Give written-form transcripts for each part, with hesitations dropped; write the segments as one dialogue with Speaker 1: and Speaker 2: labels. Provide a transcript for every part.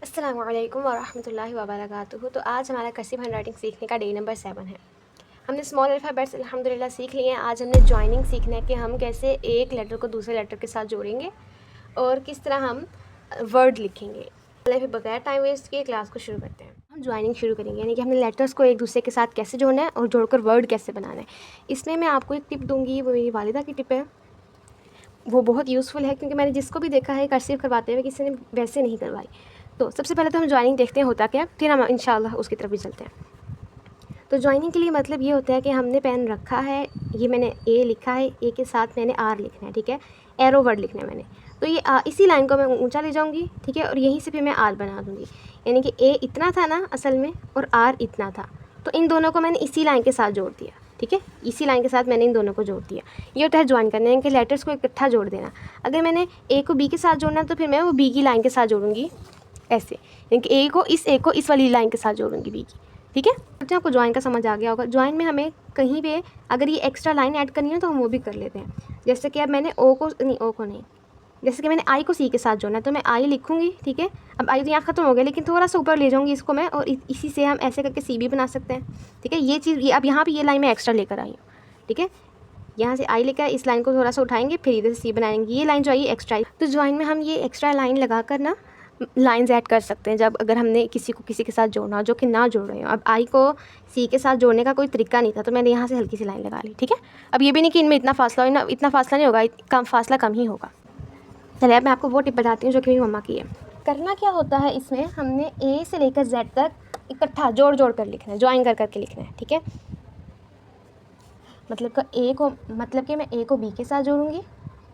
Speaker 1: अस्सलामु अलैकुम वरहमतुल्लाहि वबरकातुहू। तो आज हमारा कर्सिव हैंडराइटिंग सीखने का डे नंबर 7 है। हमने स्मॉल अल्फ़ाबेट्स अल्हम्दुलिल्लाह सीख लिए हैं। आज हमने जॉइनिंग सीखना है कि हम कैसे एक लेटर को दूसरे लेटर के साथ जोड़ेंगे और किस तरह हम वर्ड लिखेंगे। फिर बगैर टाइम वेस्ट किए क्लास को शुरू करते हैं। हम जॉइनिंग शुरू करेंगे, यानी कि हमने लेटर्स को एक दूसरे के साथ कैसे जोड़ना है और जोड़कर वर्ड कैसे बनाना है। इसमें मैं आपको एक टिप दूँगी, वो मेरी वालिदा की टिप है। वो बहुत यूज़फुल है क्योंकि मैंने जिसको भी देखा है कर्सिव करवाते हुए किसी ने वैसे नहीं करवाई। तो सबसे पहले तो हम जॉइनिंग देखते हैं होता क्या, फिर हम इंशाल्लाह उसकी तरफ भी चलते हैं। तो जॉइनिंग के लिए मतलब ये होता है कि हमने पेन रखा है, ये मैंने ए लिखा है, ए के साथ मैंने आर लिखना है, ठीक है, एरो वर्ड लिखना है मैंने। तो ये इसी लाइन को मैं ऊंचा ले जाऊंगी, ठीक है, और यहीं से फिर मैं आर बना दूंगी, यानी कि ए इतना था ना असल में और आर इतना था, तो इन दोनों को मैंने इसी लाइन के साथ जोड़ दिया, ठीक है, इसी लाइन के साथ मैंने इन दोनों को जोड़ दिया। ये होता है ज्वाइन करना, यानी कि लेटर्स को इकट्ठा जोड़ देना। अगर मैंने ए को बी के साथ जोड़ना है तो फिर मैं वो बी की लाइन के साथ जोड़ूंगी ऐसे, यानी कि ए को इस वाली लाइन के साथ जोड़ूंगी बी की, ठीक है। बच्चे आपको ज्वाइन का समझ आ गया होगा। ज्वाइन में हमें कहीं पे अगर ये एक्स्ट्रा लाइन ऐड करनी है तो हम वो भी कर लेते हैं। जैसे कि अब मैंने ओ को नहीं, जैसे कि मैंने आई को सी के साथ जोड़ना है तो मैं आई लिखूंगी, ठीक है। अब आई तो यहाँ ख़त्म हो गया, लेकिन थोड़ा सा ऊपर ले जाऊँगी इसको मैं, और इसी से हम ऐसे करके सी भी बना सकते हैं, ठीक है। ये चीज़ ये अब यहाँ पर ये लाइन मैं एक्स्ट्रा लेकर आई हूँ, ठीक है। यहाँ से आई लेकर इस लाइन को थोड़ा सा उठाएंगे, फिर इधर से सी बनाएंगे, ये लाइन जो है ये एक्स्ट्रा। तो ज्वाइन में हम ये एक्स्ट्रा लाइन लगा कर ना लाइंस ऐड कर सकते हैं, जब अगर हमने किसी को किसी के साथ जोड़ना हो जो कि ना जोड़ रहे हो। अब आई को सी के साथ जोड़ने का कोई तरीका नहीं था, तो मैंने यहाँ से हल्की सी लाइन लगा ली, ठीक है। अब ये भी नहीं कि इनमें इतना फासला हो, इतना फासला नहीं होगा, कम फासला कम ही होगा। चलिए अब मैं आपको वो टिप बताती हूँ जो कि मेरी मम्मा की है। करना क्या होता है इसमें, हमने ए से लेकर जेड तक इकट्ठा जोड़ जोड़ कर लिखना है, ज्वाइन कर करके लिखना है, ठीक है। मतलब कि मैं ए को बी के साथ जोड़ूंगी,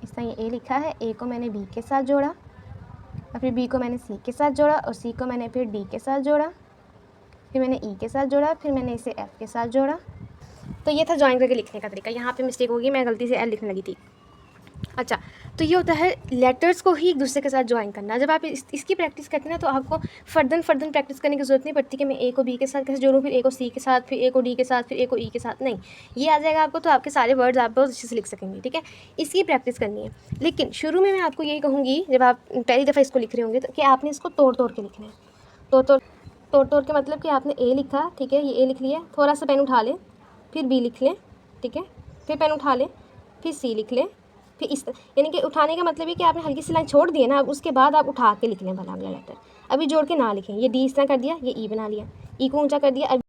Speaker 1: इस तरह ये ए लिखा है, ए को मैंने बी के साथ जोड़ा, और फिर बी को मैंने सी के साथ जोड़ा, और सी को मैंने फिर डी के साथ जोड़ा, फिर मैंने ई के साथ जोड़ा, फिर मैंने इसे एफ के साथ जोड़ा। तो ये था ज्वाइन करके लिखने का तरीका। यहाँ पे मिस्टेक होगी, मैं गलती से एल लिखने लगी थी। अच्छा, तो ये होता है लेटर्स को ही एक दूसरे के साथ ज्वाइन करना। जब आप इसकी प्रैक्टिस करते हैं ना तो आपको फर्दन प्रैक्टिस करने की ज़रूरत नहीं पड़ती कि मैं ए को बी के साथ कैसे जोड़ूँ, फिर ए को सी के साथ, फिर ए को डी के साथ, फिर ए को ई के साथ। नहीं, ये आ जाएगा आपको, तो आपके सारे वर्ड्स आप बहुत अच्छे से लिख सकेंगे, ठीक है। इसकी प्रैक्टिस करनी है, लेकिन शुरू में मैं आपको यही कहूँगी, जब आप पहली दफ़ा इसको लिख रहे होंगे तो कि आपने इसको तोड़ तोड़ के लिखना है। तोड़ तोड़ के मतलब कि आपने ए लिखा, ठीक है, ये ए लिख लिया, थोड़ा सा पेन उठा लें, फिर बी लिख लें, ठीक है, फिर पेन उठा लें, फिर सी लिख लें, फिर इस यानी कि उठाने का मतलब है कि आपने हल्की सी लाइन छोड़ दी है ना, अब उसके बाद आप उठा के लिख लें भला अगला लेटर। अभी जोड़ के ना लिखें, ये डी इस तरह कर दिया, ये ई बना लिया, ई को ऊंचा कर दिया, अब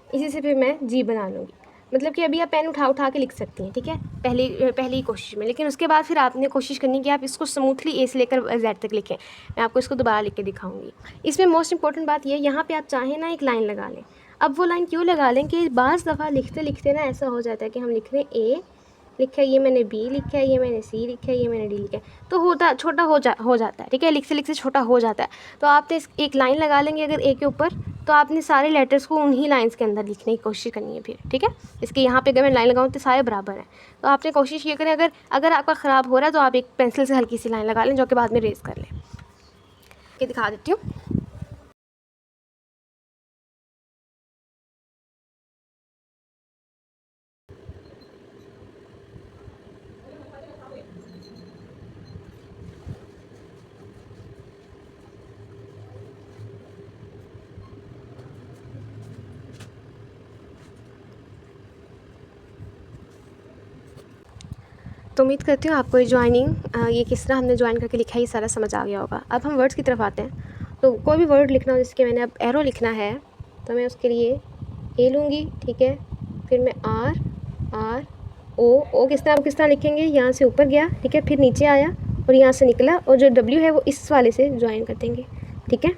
Speaker 1: इसी से फिर मैं जी बना लूँगी। मतलब कि अभी आप पेन उठा उठा के लिख सकती हैं, ठीक है, पहली कोशिश में। लेकिन उसके बाद फिर आपने कोशिश करनी कि आप इसको स्मूथली ए से लेकर जेड तक लिखें। मैं आपको इसको दोबारा लिख के दिखाऊंगी। इसमें मोस्ट इंपॉर्टेंट बात ये, यहाँ पे आप चाहें ना एक लाइन लगा लें। अब वो लाइन क्यों लगा लें कि बाज़ दफ़ा लिखते लिखते ना ऐसा हो जाता है कि हम लिख रहे हैं ए लिखा है, ये मैंने बी लिखा है, ये मैंने सी लिखा है, ये मैंने डी लिखा है, तो होता छोटा हो जाता है, ठीक है, लिखते लिखते छोटा हो जाता है। तो आपने एक लाइन लगा लेंगे अगर ए के ऊपर, तो आपने सारे लेटर्स को उन्हीं लाइंस के अंदर लिखने की कोशिश करनी है फिर, ठीक है। इसके यहाँ पे अगर मैं लाइन लगाऊँ तो सारे बराबर हैं, तो आपने कोशिश ये करें, अगर अगर आपका ख़राब हो रहा है तो आप एक पेंसिल से हल्की सी लाइन लगा लें, जो कि बाद में रेज़ कर लें। ये दिखा देती हूँ। तो उम्मीद करती हूँ आपको ये ज्वाइनिंग ये किस तरह हमने ज्वाइन करके लिखा है ये सारा समझ आ गया होगा। अब हम वर्ड्स की तरफ आते हैं। तो कोई भी वर्ड लिखना हो, जिसके मैंने अब एरो लिखना है, तो मैं उसके लिए ए लूँगी, ठीक है, फिर मैं आर ओ किस तरह लिखेंगे, यहाँ से ऊपर गया, ठीक है, फिर नीचे आया और यहाँ से निकला, और जो डब्ल्यू है वो इस वाले से ज्वाइन कर देंगे, ठीक है,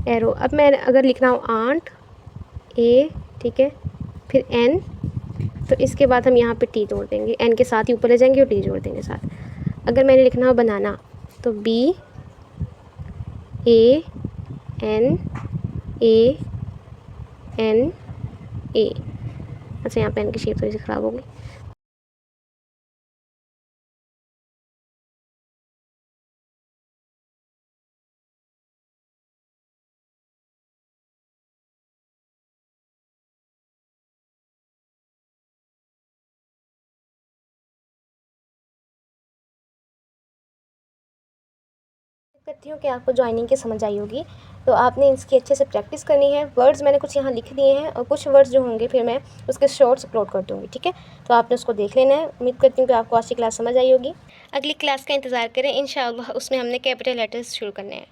Speaker 1: एरो। अब मैं अगर लिखना हो आंट, ए, ठीक है, फिर एन, तो इसके बाद हम यहाँ पे टी जोड़ देंगे, एन के साथ ही ऊपर ले जाएंगे और टी जोड़ देंगे साथ। अगर मैंने लिखना हो बनाना, तो b a n a n a. अच्छा, यहाँ पे एन की शेप थोड़ी सी ख़राब होगी। करती हूँ कि आपको जॉइनिंग की समझ आई होगी। तो आपने इसकी अच्छे से प्रैक्टिस करनी है। वर्ड्स मैंने कुछ यहाँ लिख दिए हैं और कुछ वर्ड्स जो होंगे फिर मैं उसके शॉर्ट्स अपलोड कर दूँगी, ठीक है। तो आपने उसको देख लेना है। उम्मीद करती हूँ कि आपको आज की क्लास समझ आई होगी। अगली क्लास का इंतज़ार करें, इंशाअल्लाह उसमें हमने कैपिटल लेटर्स शुरू करने हैं।